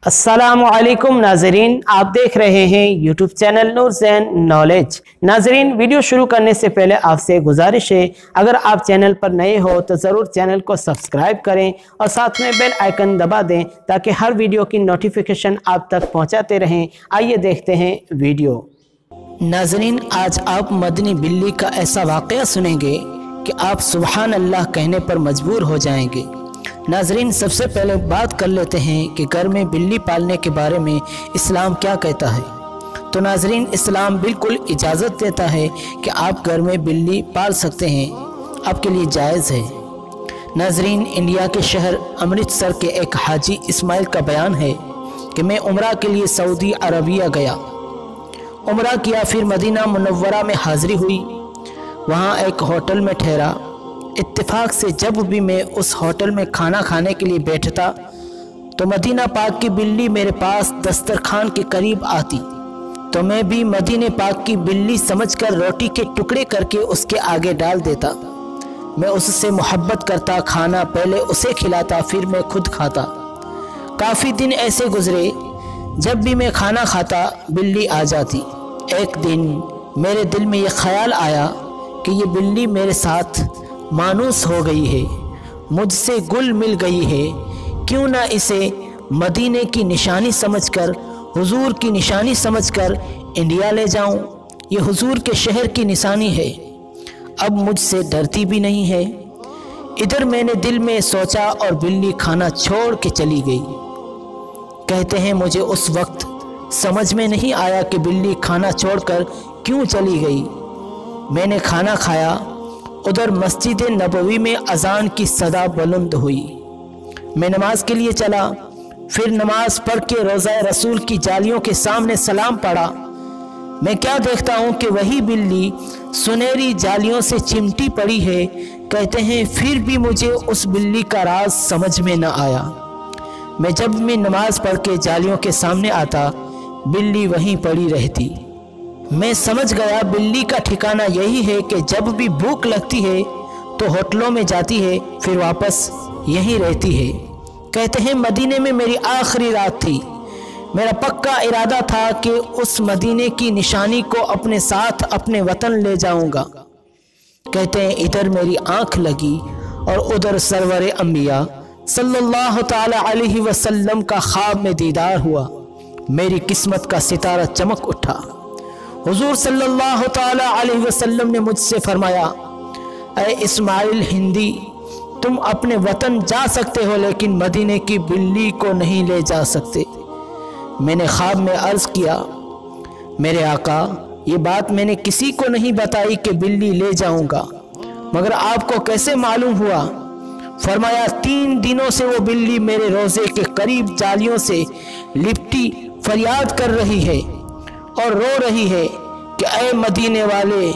अस्सलामुअलैकुम नाजरीन, आप देख रहे हैं यूट्यूब चैनल नूरज़ैन नॉलेज। नाजरीन, वीडियो शुरू करने से पहले आपसे गुजारिश है, अगर आप चैनल पर नए हो तो ज़रूर चैनल को सब्सक्राइब करें और साथ में बेल आइकन दबा दें ताकि हर वीडियो की नोटिफिकेशन आप तक पहुंचाते रहें। आइए देखते हैं वीडियो। नाजरीन, आज आप मदनी बिल्ली का ऐसा वाक़या सुनेंगे कि आप सुबहान अल्लाह कहने पर मजबूर हो जाएंगे। नाजरीन, सबसे पहले बात कर लेते हैं कि घर में बिल्ली पालने के बारे में इस्लाम क्या कहता है। तो नाजरीन, इस्लाम बिल्कुल इजाज़त देता है कि आप घर में बिल्ली पाल सकते हैं, आपके लिए जायज़ है। नाजरीन, इंडिया के शहर अमृतसर के एक हाजी इस्माइल का बयान है कि मैं उम्रा के लिए सऊदी अरबिया गया, उम्रा किया, फिर मदीना मुनव्वरा में हाज़िरी हुई, वहाँ एक होटल में ठहरा। इत्तेफाक से जब भी मैं उस होटल में खाना खाने के लिए बैठता तो मदीना पाक की बिल्ली मेरे पास दस्तरखान के करीब आती, तो मैं भी मदीने पाक की बिल्ली समझकर रोटी के टुकड़े करके उसके आगे डाल देता। मैं उससे मोहब्बत करता, खाना पहले उसे खिलाता, फिर मैं खुद खाता। काफ़ी दिन ऐसे गुजरे, जब भी मैं खाना खाता बिल्ली आ जाती। एक दिन मेरे दिल में ये ख्याल आया कि ये बिल्ली मेरे साथ मानूस हो गई है, मुझसे गुल मिल गई है, क्यों ना इसे मदीने की निशानी समझकर, हुजूर की निशानी समझकर इंडिया ले जाऊं। ये हुजूर के शहर की निशानी है, अब मुझसे डरती भी नहीं है। इधर मैंने दिल में सोचा और बिल्ली खाना छोड़ के चली गई। कहते हैं मुझे उस वक्त समझ में नहीं आया कि बिल्ली खाना छोड़कर क्यों चली गई। मैंने खाना खाया, उधर मस्जिद नबवी में अजान की सदा बुलंद हुई। मैं नमाज के लिए चला, फिर नमाज पढ़ के रोज़ा रसूल की जालियों के सामने सलाम पढ़ा। मैं क्या देखता हूँ कि वही बिल्ली सुनहरी जालियों से चिमटी पड़ी है। कहते हैं फिर भी मुझे उस बिल्ली का राज समझ में न आया। मैं जब भी नमाज पढ़ के जालियों के सामने आता, बिल्ली वहीं पड़ी रहती। मैं समझ गया बिल्ली का ठिकाना यही है कि जब भी भूख लगती है तो होटलों में जाती है, फिर वापस यहीं रहती है। कहते हैं मदीने में मेरी आखिरी रात थी। मेरा पक्का इरादा था कि उस मदीने की निशानी को अपने साथ अपने वतन ले जाऊंगा। कहते हैं इधर मेरी आंख लगी और उधर सरवर अंबिया सल्लल्लाहु ताला अलैहि वसल्लम का ख्वाब में दीदार हुआ। मेरी किस्मत का सितारा चमक उठा। हुजूर सल्लल्लाहु ताला अलैहि वसल्लम ने मुझसे फरमाया, ऐ इस्माइल हिंदी, तुम अपने वतन जा सकते हो लेकिन मदीने की बिल्ली को नहीं ले जा सकते। मैंने ख्वाब में अर्ज़ किया, मेरे आका, ये बात मैंने किसी को नहीं बताई कि बिल्ली ले जाऊंगा, मगर आपको कैसे मालूम हुआ? फरमाया 3 दिनों से वो बिल्ली मेरे रोज़े के करीब जालियों से लिपटी फरियाद कर रही है और रो रही है कि ऐ मदीने वाले,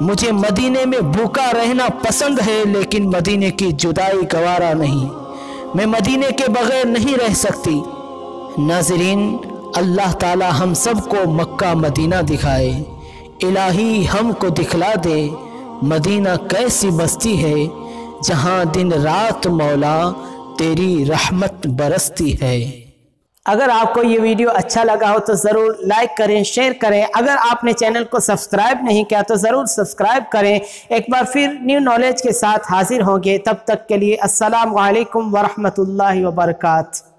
मुझे मदीने में भूखा रहना पसंद है लेकिन मदीने की जुदाई गवारा नहीं, मैं मदीने के बगैर नहीं रह सकती। नाज़रीन, अल्लाह ताला हम सब को मक्का मदीना दिखाए, इलाही हमको दिखला दे मदीना कैसी बस्ती है, जहाँ दिन रात मौला तेरी रहमत बरसती है। अगर आपको ये वीडियो अच्छा लगा हो तो ज़रूर लाइक करें, शेयर करें। अगर आपने चैनल को सब्सक्राइब नहीं किया तो ज़रूर सब्सक्राइब करें। एक बार फिर न्यू नॉलेज के साथ हाजिर होंगे, तब तक के लिए अस्सलामु अलैकुम वरहमतुल्लाहि वबरकातुहू।